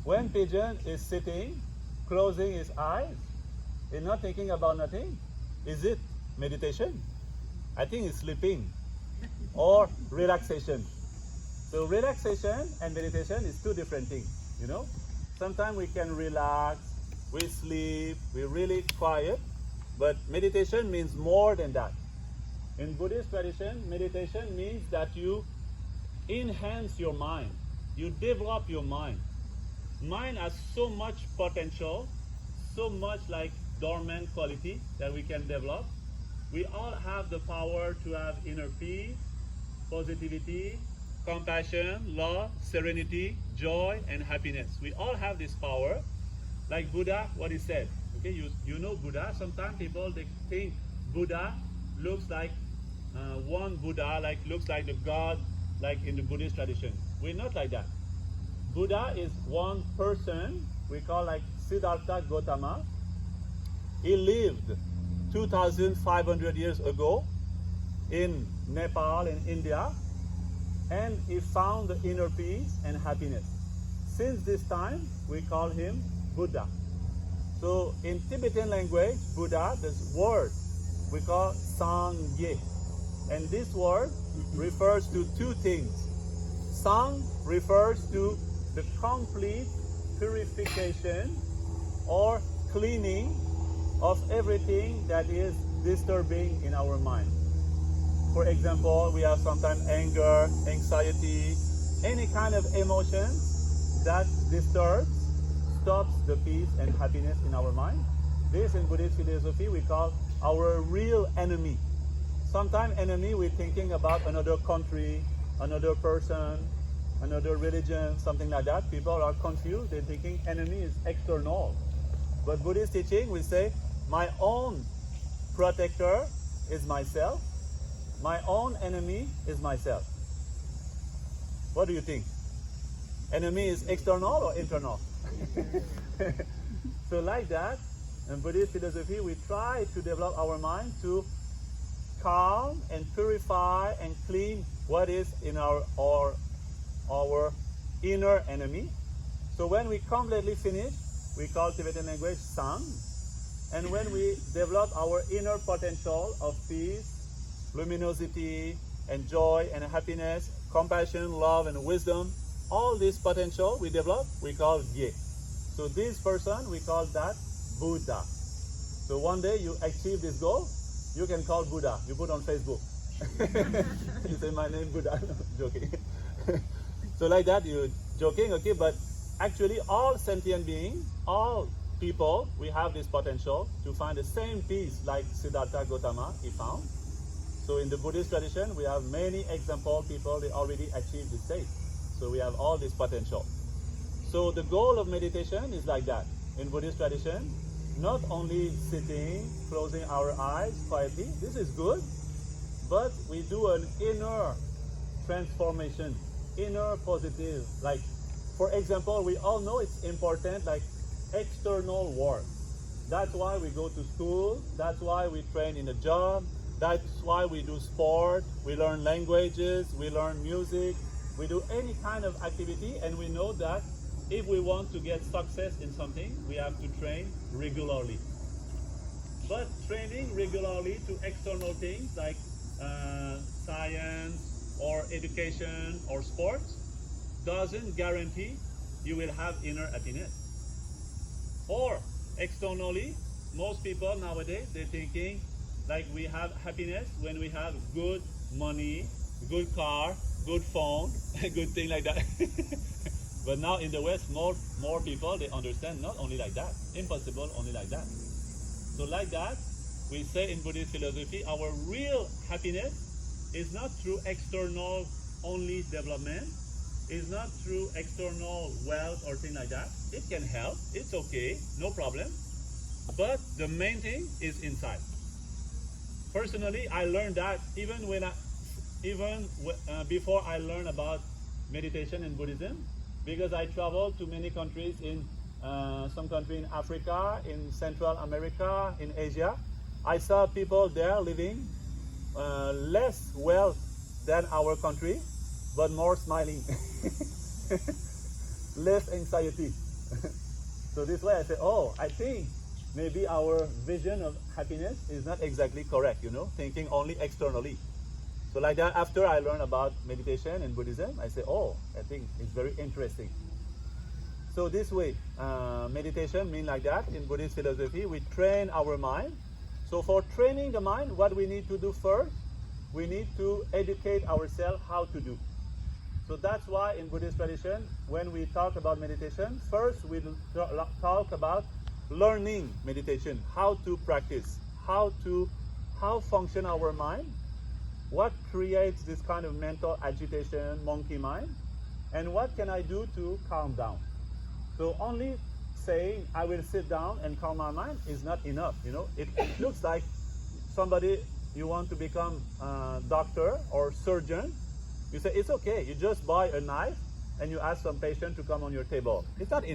When pigeon is sitting, closing his eyes, is not thinking about nothing, is it meditation? I think it's sleeping or relaxation. So relaxation and meditation is two different things, you know. Sometimes we can relax, we sleep, we're really quiet, but meditation means more than that. In Buddhist tradition, meditation means that you enhance your mind, you develop your mind. Mind has so much potential, so much like dormant quality that we can develop. We all have the power to have inner peace, positivity, compassion, love, serenity, joy, and happiness. We all have this power. Like Buddha, what he said. Okay, you know Buddha. Sometimes people they think Buddha looks like one Buddha, like looks like the God, like in the Buddhist tradition. We're not like that. Buddha is one person. We call like Siddhartha Gautama. He lived 2,500 years ago in Nepal, in India, and he found the inner peace and happiness. Since this time, we call him Buddha. So in Tibetan language, Buddha, this word we call Sangye. And this word refers to two things. Sang refers to the complete purification or cleaning of everything that is disturbing in our mind. For example, we have sometimes anger, anxiety, any kind of emotion that disturbs, stops the peace and happiness in our mind. This in Buddhist philosophy we call our real enemy. Sometimes enemy we're thinking about another country, another person, another religion, something like that. People are confused, they're thinking enemy is external. But Buddhist teaching we say, my own protector is myself. My own enemy is myself. What do you think? Enemy is external or internal? So like that, in Buddhist philosophy, we try to develop our mind to calm and purify and clean what is in our inner enemy. So when we completely finish, we call Tibetan language Sang. And when we develop our inner potential of peace, luminosity, and joy, and happiness, compassion, love, and wisdom, all this potential we develop, we call Ye. So this person, we call that Buddha. So one day you achieve this goal, you can call Buddha. You put on Facebook. You say, my name Buddha. No, joking. So like that, you're joking, okay? But actually all sentient beings, all people, we have this potential to find the same peace like Siddhartha Gautama, he found. So in the Buddhist tradition, we have many example people, they already achieved this state. So we have all this potential. So the goal of meditation is like that. In Buddhist tradition, not only sitting, closing our eyes quietly, this is good, but we do an inner transformation, inner positive. Like, for example, we all know it's important, like external work. That's why we go to school, that's why we train in a job, that's why we do sport, we learn languages, we learn music, we do any kind of activity, and we know that if we want to get success in something, we have to train regularly. But training regularly to external things like science or education or sports doesn't guarantee you will have inner happiness. Or externally, most people nowadays, they're thinking like we have happiness when we have good money, good car, good phone, good thing like that. But now in the West, more people, they understand not only like that, impossible only like that. So like that, we say in Buddhist philosophy, our real happiness is not through external only development, is not through external wealth or thing like that. It can help, it's okay, no problem. But the main thing is inside. Personally, I learned that before I learned about meditation and Buddhism, because I traveled to many countries in some country in Africa, in Central America, in Asia. I saw people there living less wealth than our country, but more smiling, less anxiety. So this way I say, oh, I think maybe our vision of happiness is not exactly correct, thinking only externally. So like that, after I learned about meditation and Buddhism, I say, oh, I think it's very interesting. So this way, meditation means like that. In Buddhist philosophy, we train our mind. So for training the mind, what we need to do first, we need to educate ourselves how to do. So that's why in Buddhist tradition, when we talk about meditation, first we talk about learning meditation, how to practice, how function our mind, what creates this kind of mental agitation, monkey mind, and what can I do to calm down. So only saying I will sit down and calm my mind is not enough. It looks like somebody, you want to become a doctor or surgeon. You say it's okay, you just buy a knife and you ask some patient to come on your table. It's not enough.